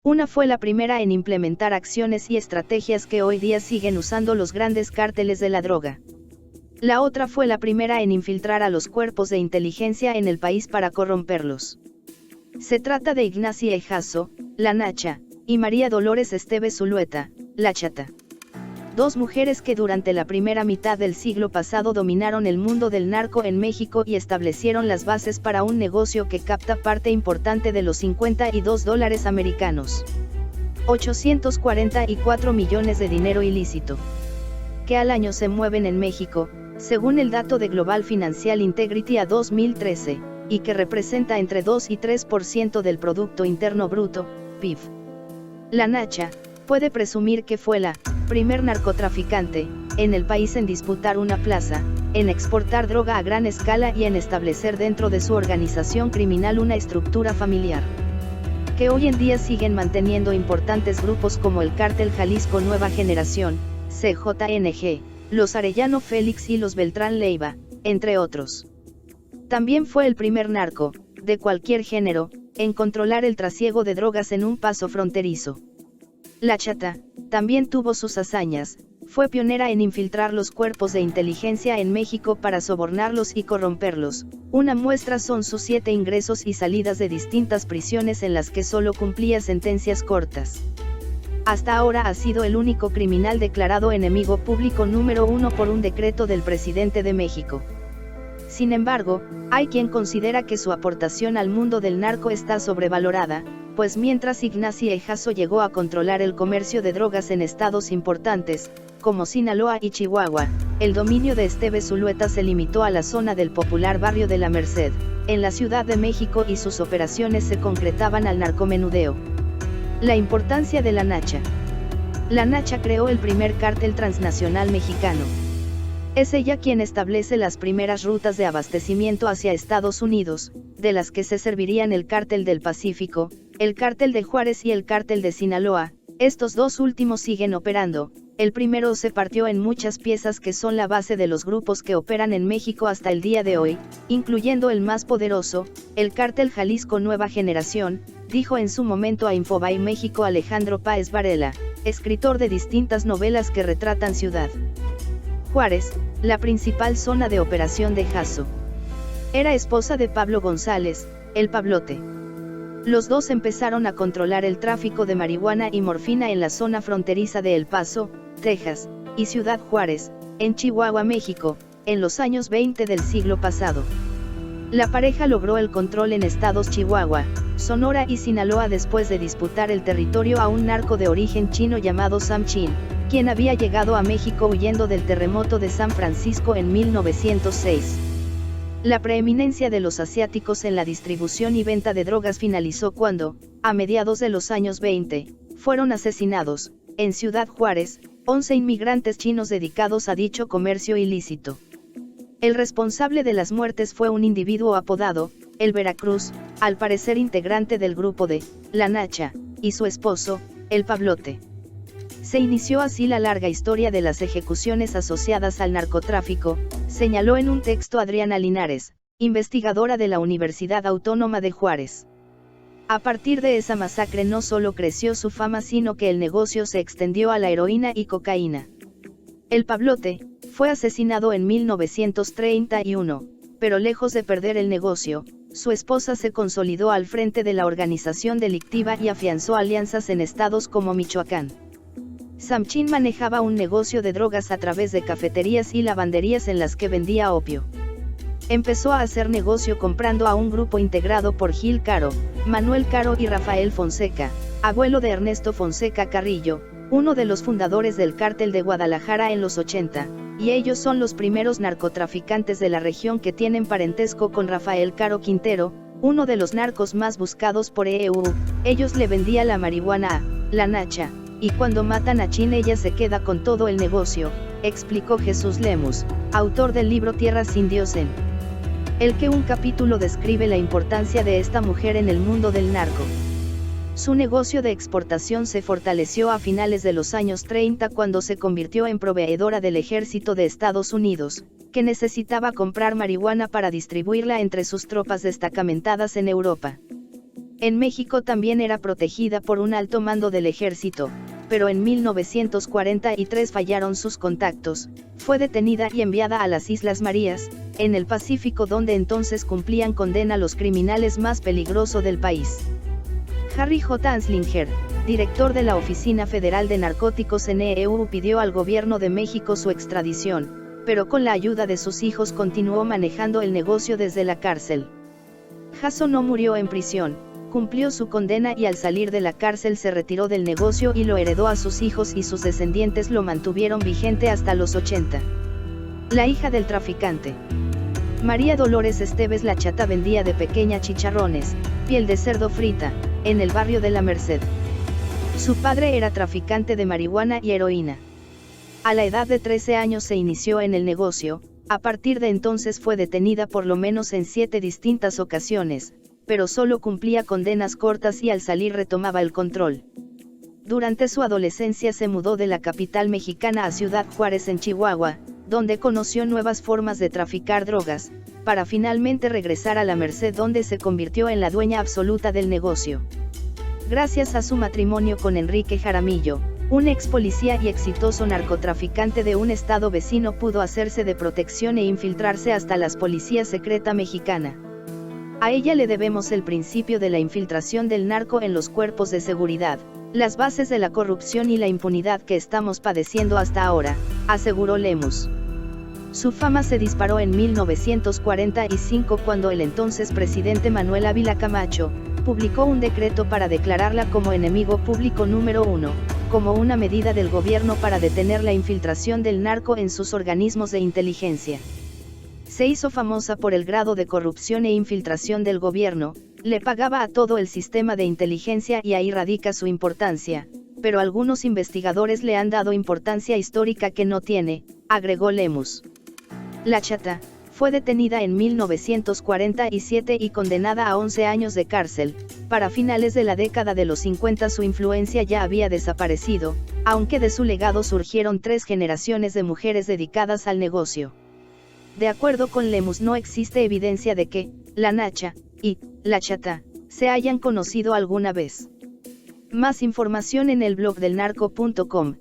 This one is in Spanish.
Una fue la primera en implementar acciones y estrategias que hoy día siguen usando los grandes cárteles de la droga. La otra fue la primera en infiltrar a los cuerpos de inteligencia en el país para corromperlos. Se trata de Ignacia Ejazo, la Nacha, y María Dolores Esteves Zulueta, la Chata. Dos mujeres que durante la primera mitad del siglo pasado dominaron el mundo del narco en México y establecieron las bases para un negocio que capta parte importante de los 52 dólares americanos. 844 millones de dinero ilícito. Que al año se mueven en México, según el dato de Global Financial Integrity a 2013, y que representa entre 2 y 3% del Producto Interno Bruto, PIB. La Nacha puede presumir que fue la primer narcotraficante en el país en disputar una plaza, en exportar droga a gran escala y en establecer dentro de su organización criminal una estructura familiar. Que hoy en día siguen manteniendo importantes grupos como el Cártel Jalisco Nueva Generación, CJNG, los Arellano Félix y los Beltrán Leiva, entre otros. También fue el primer narco, de cualquier género, en controlar el trasiego de drogas en un paso fronterizo. La Chata también tuvo sus hazañas, fue pionera en infiltrar los cuerpos de inteligencia en México para sobornarlos y corromperlos. Una muestra son sus 7 ingresos y salidas de distintas prisiones en las que solo cumplía sentencias cortas. Hasta ahora ha sido el único criminal declarado enemigo público número 1 por un decreto del presidente de México. Sin embargo, hay quien considera que su aportación al mundo del narco está sobrevalorada, pues mientras Ignacia Ejazo llegó a controlar el comercio de drogas en estados importantes, como Sinaloa y Chihuahua, el dominio de Esteves Zulueta se limitó a la zona del popular barrio de La Merced, en la Ciudad de México, y sus operaciones se concretaban al narcomenudeo. La importancia de la Nacha. La Nacha creó el primer cártel transnacional mexicano. Es ella quien establece las primeras rutas de abastecimiento hacia Estados Unidos, de las que se servirían el Cártel del Pacífico, el Cártel de Juárez y el Cártel de Sinaloa. Estos dos últimos siguen operando. El primero se partió en muchas piezas que son la base de los grupos que operan en México hasta el día de hoy, incluyendo el más poderoso, el Cártel Jalisco Nueva Generación, dijo en su momento a Infobae México Alejandro Páez Varela, escritor de distintas novelas que retratan Ciudad Juárez, la principal zona de operación de Ejazo. Era esposa de Pablo González, el Pablote. Los dos empezaron a controlar el tráfico de marihuana y morfina en la zona fronteriza de El Paso, Texas, y Ciudad Juárez, en Chihuahua, México, en los años 20 del siglo pasado. La pareja logró el control en estados Chihuahua, Sonora y Sinaloa después de disputar el territorio a un narco de origen chino llamado Sam Chin, quien había llegado a México huyendo del terremoto de San Francisco en 1906. La preeminencia de los asiáticos en la distribución y venta de drogas finalizó cuando, a mediados de los años 20, fueron asesinados, en Ciudad Juárez, 11 inmigrantes chinos dedicados a dicho comercio ilícito. El responsable de las muertes fue un individuo apodado, el Veracruz, al parecer integrante del grupo de La Nacha, y su esposo, el Pablote. Se inició así la larga historia de las ejecuciones asociadas al narcotráfico, señaló en un texto Adriana Linares, investigadora de la Universidad Autónoma de Juárez. A partir de esa masacre no solo creció su fama, sino que el negocio se extendió a la heroína y cocaína. El Pablote fue asesinado en 1931, pero lejos de perder el negocio, su esposa se consolidó al frente de la organización delictiva y afianzó alianzas en estados como Michoacán. Sam Chin manejaba un negocio de drogas a través de cafeterías y lavanderías en las que vendía opio. Empezó a hacer negocio comprando a un grupo integrado por Gil Caro, Manuel Caro y Rafael Fonseca, abuelo de Ernesto Fonseca Carrillo, uno de los fundadores del Cártel de Guadalajara en los 80, y ellos son los primeros narcotraficantes de la región que tienen parentesco con Rafael Caro Quintero, uno de los narcos más buscados por EU. Ellos le vendían la marihuana a La Nacha, y cuando matan a Chin ella se queda con todo el negocio, explicó Jesús Lemus, autor del libro Tierra sin Dios en el que un capítulo describe la importancia de esta mujer en el mundo del narco. Su negocio de exportación se fortaleció a finales de los años 30 cuando se convirtió en proveedora del ejército de Estados Unidos, que necesitaba comprar marihuana para distribuirla entre sus tropas destacamentadas en Europa. En México también era protegida por un alto mando del ejército, pero en 1943 fallaron sus contactos, fue detenida y enviada a las Islas Marías, en el Pacífico, donde entonces cumplían condena los criminales más peligrosos del país. Harry J. Anslinger, director de la Oficina Federal de Narcóticos en EU, pidió al gobierno de México su extradición, pero con la ayuda de sus hijos continuó manejando el negocio desde la cárcel. Jasso no murió en prisión, cumplió su condena y al salir de la cárcel se retiró del negocio y lo heredó a sus hijos, y sus descendientes lo mantuvieron vigente hasta los 80. La hija del traficante. María Dolores Esteves La Chata vendía de pequeña chicharrones, piel de cerdo frita, en el barrio de La Merced. Su padre era traficante de marihuana y heroína. A la edad de 13 años se inició en el negocio, a partir de entonces fue detenida por lo menos en 7 distintas ocasiones, pero solo cumplía condenas cortas y al salir retomaba el control. Durante su adolescencia se mudó de la capital mexicana a Ciudad Juárez en Chihuahua, donde conoció nuevas formas de traficar drogas, para finalmente regresar a La Merced, donde se convirtió en la dueña absoluta del negocio. Gracias a su matrimonio con Enrique Jaramillo, un ex policía y exitoso narcotraficante de un estado vecino, pudo hacerse de protección e infiltrarse hasta la policía secreta mexicana. A ella le debemos el principio de la infiltración del narco en los cuerpos de seguridad, las bases de la corrupción y la impunidad que estamos padeciendo hasta ahora, aseguró Lemus. Su fama se disparó en 1945 cuando el entonces presidente Manuel Ávila Camacho publicó un decreto para declararla como enemigo público número 1, como una medida del gobierno para detener la infiltración del narco en sus organismos de inteligencia. Se hizo famosa por el grado de corrupción e infiltración del gobierno, le pagaba a todo el sistema de inteligencia y ahí radica su importancia, pero algunos investigadores le han dado importancia histórica que no tiene, agregó Lemus. La Chata fue detenida en 1947 y condenada a 11 años de cárcel. Para finales de la década de los 50 su influencia ya había desaparecido, aunque de su legado surgieron 3 generaciones de mujeres dedicadas al negocio. De acuerdo con Lemus, no existe evidencia de que la Nacha y la Chata se hayan conocido alguna vez. Más información en el blog del narco.com.